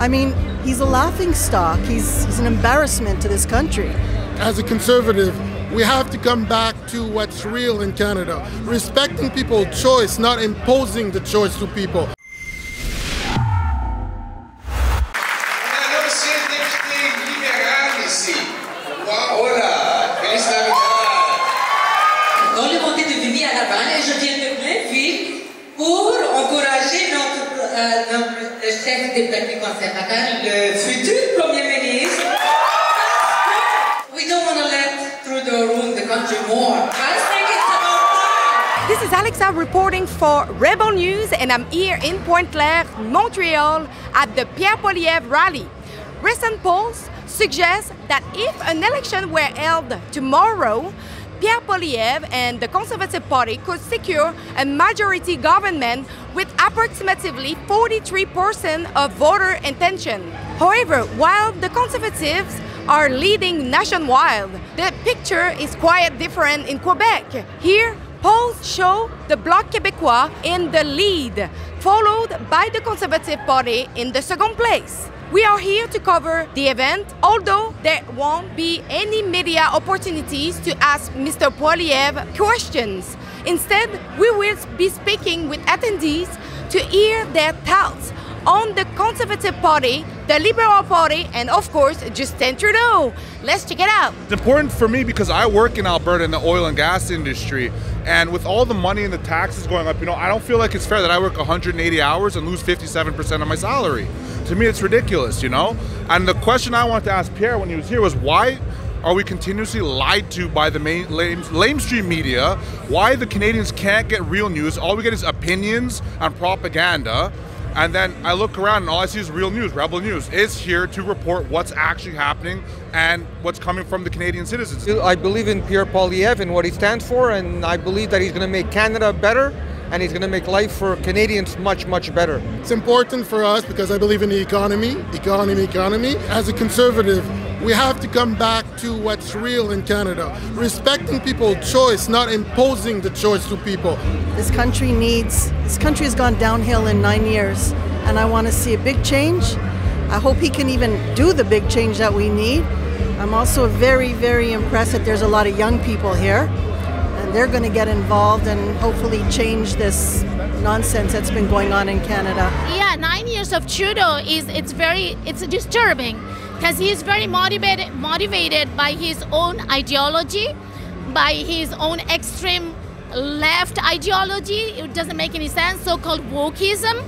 I mean, he's a laughingstock. He's an embarrassment to this country. As a conservative, we have to come back to what's real in Canada. Respecting people's choice, not imposing the choice to people. Dans le comté de Vimy à Laval, et je viens de Blainville pour encourager notre chef des partis conservateurs, le futur Premier ministre. We don't want to let Trudeau ruin the country more. I think it's about time. This is Alexa reporting for Rebel News, and I'm here in Pointe-Claire, Montreal, at the Pierre Poilievre rally. Recent polls suggest that if an election were held tomorrow, Pierre Poilievre and the Conservative Party could secure a majority government with approximately 43% of voter intention. However, while the Conservatives are leading nationwide, the picture is quite different in Quebec. Here, polls show the Bloc Québécois in the lead, followed by the Conservative Party in the second place. We are here to cover the event, although there won't be any media opportunities to ask Mr. Poilievre questions. Instead, we will be speaking with attendees to hear their thoughts on the Conservative Party, the Liberal Party, and of course, Justin Trudeau. Let's check it out. It's important for me because I work in Alberta in the oil and gas industry, and with all the money and the taxes going up, I don't feel like it's fair that I work 180 hours and lose 57% of my salary. To me, it's ridiculous, And the question I wanted to ask Pierre when he was here was, why are we continuously lied to by the lamestream media? Why the Canadians can't get real news? All we get is opinions and propaganda. And then I look around and all I see is real news. Rebel News is here to report what's actually happening and what's coming from the Canadian citizens. I believe in Pierre Poilievre and what he stands for, and I believe that he's going to make Canada better, and he's going to make life for Canadians much, much better. It's important for us because I believe in the economy. As a conservative, we have to come back to what's real in Canada. Respecting people's choice, not imposing the choice to people. This country has gone downhill in 9 years, and I want to see a big change. I hope he can even do the big change that we need. I'm also very, very impressed that there's a lot of young people here, and they're going to get involved and hopefully change this nonsense that's been going on in Canada. Yeah, 9 years of Trudeau it's disturbing because he is very motivated by his own ideology, by his own extreme left ideology. It doesn't make any sense, so-called wokeism.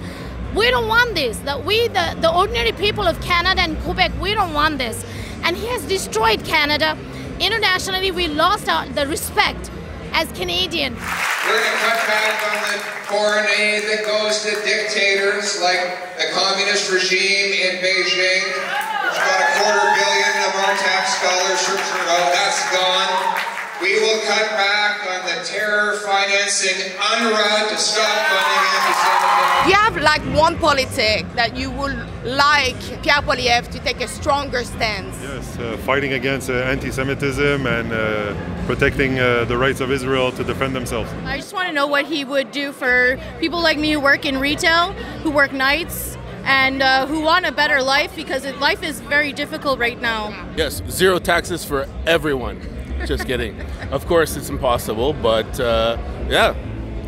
We don't want this. The ordinary people of Canada and Quebec, we don't want this. And he has destroyed Canada. Internationally, we lost the respect as Canadian. We're going to cut back on the foreign aid that goes to dictators like the communist regime in Beijing, which got $250 million of our tax dollars from Trudeau. That's gone. We will cut back on the terror financing UNRWA to stop funding anti-Semitism. Do you have like one politic that you would like Pierre Poilievre to take a stronger stance? Yes, fighting against anti-Semitism and protecting the rights of Israel to defend themselves. I just want to know what he would do for people like me who work in retail, who work nights, and who want a better life, because life is very difficult right now. Yes, zero taxes for everyone. Just kidding. Of course, it's impossible, but yeah,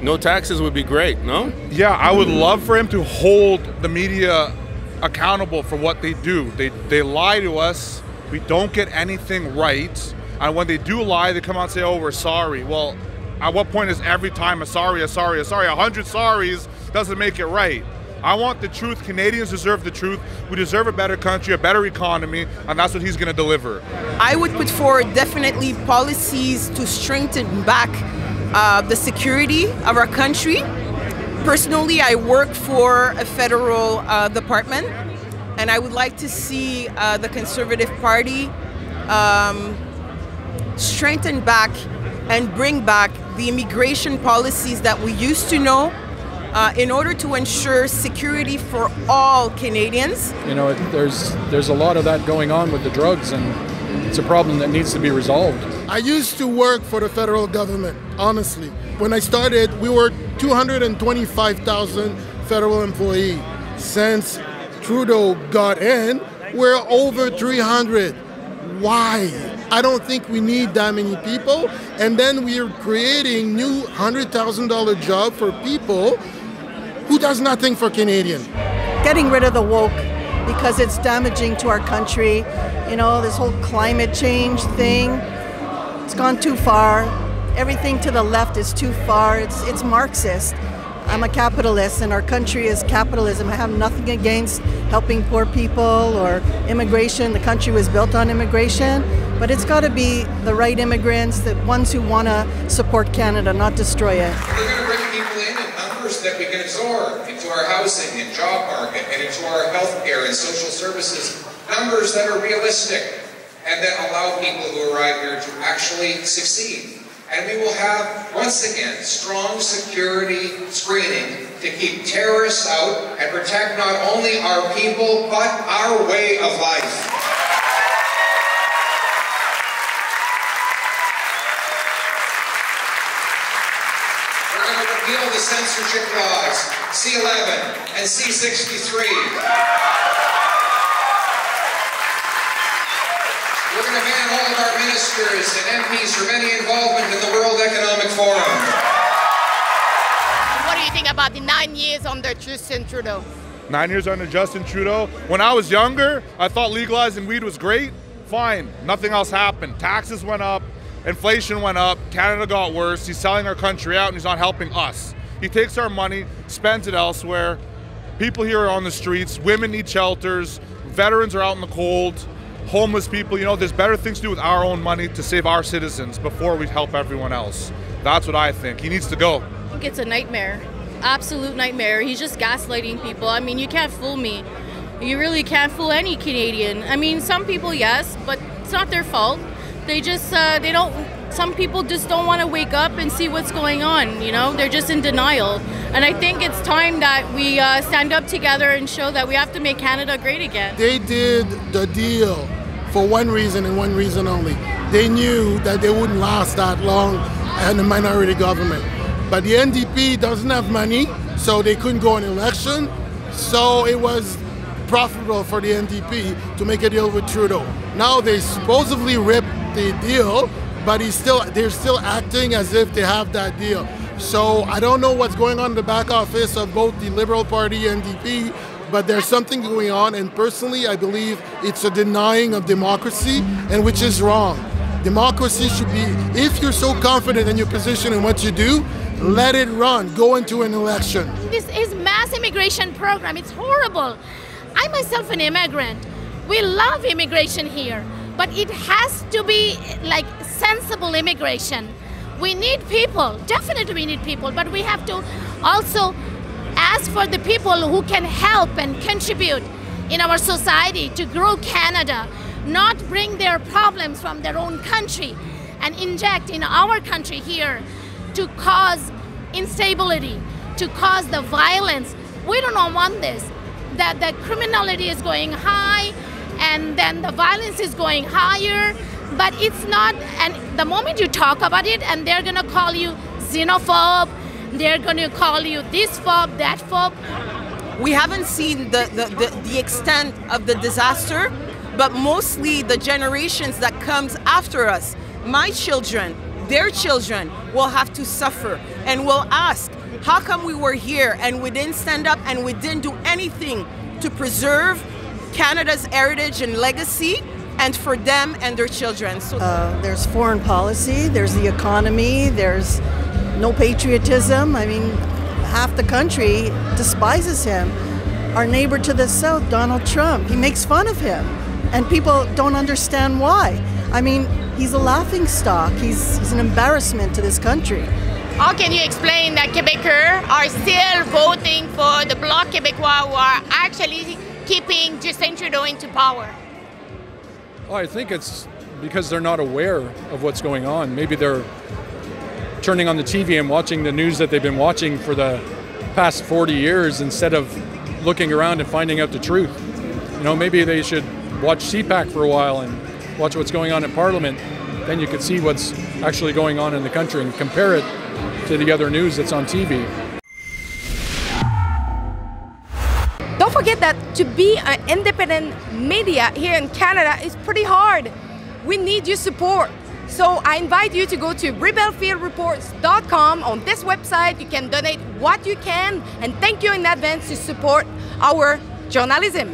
no taxes would be great, no? Yeah, I would love for him to hold the media accountable for what they do. They lie to us. We don't get anything right. And when they do lie, they come out and say, oh, we're sorry. Well, at what point is every time a sorry, a sorry, a sorry? 100 sorries doesn't make it right. I want the truth. Canadians deserve the truth. We deserve a better country, a better economy, and that's what he's going to deliver. I would put forward definitely policies to strengthen back the security of our country. Personally, I work for a federal department, and I would like to see the Conservative Party strengthen back and bring back the immigration policies that we used to know, in order to ensure security for all Canadians. There's a lot of that going on with the drugs, and it's a problem that needs to be resolved. I used to work for the federal government, honestly. When I started, we were 225,000 federal employees. Since Trudeau got in, we're over 300. Why? I don't think we need that many people. And then we are creating new $100,000 job for people who does nothing for Canadian. Getting rid of the woke because it's damaging to our country. You know, this whole climate change thing, it's gone too far. Everything to the left is too far. It's Marxist. I'm a capitalist and our country is capitalism. I have nothing against helping poor people or immigration. The country was built on immigration, but it's got to be the right immigrants, the ones who want to support Canada, not destroy it. We're going to bring people in numbers that we can absorb into our housing and job market and into our health care and social services, numbers that are realistic and that allow people who arrive here to actually succeed. And we will have, once again, strong security screening to keep terrorists out and protect not only our people, but our way of life. We're going to repeal the censorship laws, C-11 and C-63. We're going to ban all of our ministers and MPs from any involvement in the World Economic Forum. What do you think about the 9 years under Justin Trudeau? 9 years under Justin Trudeau. When I was younger, I thought legalizing weed was great. Fine, nothing else happened. Taxes went up, inflation went up, Canada got worse. He's selling our country out and he's not helping us. He takes our money, spends it elsewhere. People here are on the streets, women need shelters, veterans are out in the cold. Homeless people, you know, there's better things to do with our own money to save our citizens before we help everyone else. That's what I think. He needs to go. I think it's a nightmare. Absolute nightmare. He's just gaslighting people. I mean, you can't fool me. You really can't fool any Canadian. I mean, some people, yes, but it's not their fault. They just, some people just don't want to wake up and see what's going on, you know? They're just in denial. And I think it's time that we stand up together and show that we have to make Canada great again. They did the deal for one reason and one reason only. They knew that they wouldn't last that long in a minority government. But the NDP doesn't have money, so they couldn't go on election. So it was profitable for the NDP to make a deal with Trudeau. Now they supposedly ripped the deal, but they're still acting as if they have that deal. So I don't know what's going on in the back office of both the Liberal Party and NDP, but there's something going on, and personally I believe it's a denying of democracy, and which is wrong. Democracy should be, if you're so confident in your position and what you do, let it run, go into an election. This is mass immigration program, it's horrible. I myself an immigrant. We love immigration here, but it has to be like sensible immigration. We need people, definitely we need people, but we have to also ask for the people who can help and contribute in our society to grow Canada, not bring their problems from their own country and inject in our country here to cause instability, to cause the violence. We do not want this. That the criminality is going high and then the violence is going higher, but it's not, and the moment you talk about it and they're gonna call you xenophobe, they're gonna call you this phobe, that phobe. We haven't seen the extent of the disaster, but mostly the generations that comes after us, my children, their children will have to suffer and will ask, how come we were here and we didn't stand up and we didn't do anything to preserve Canada's heritage and legacy and for them and their children? So there's foreign policy, there's the economy, there's no patriotism. I mean, half the country despises him. Our neighbor to the south, Donald Trump, he makes fun of him. And people don't understand why. I mean, he's a laughingstock. He's an embarrassment to this country. How can you explain that Quebecers are still voting for the Bloc Québécois who are actually keeping Justin Trudeau into power? Well, I think it's because they're not aware of what's going on. Maybe they're turning on the TV and watching the news that they've been watching for the past 40 years instead of looking around and finding out the truth. You know, maybe they should watch CPAC for a while and watch what's going on in Parliament. Then you could see what's actually going on in the country and compare it to the other news that's on TV. Don't forget that to be an independent media here in Canada is pretty hard. We need your support. So I invite you to go to rebelfieldreports.com. On this website, you can donate what you can, and thank you in advance to support our journalism.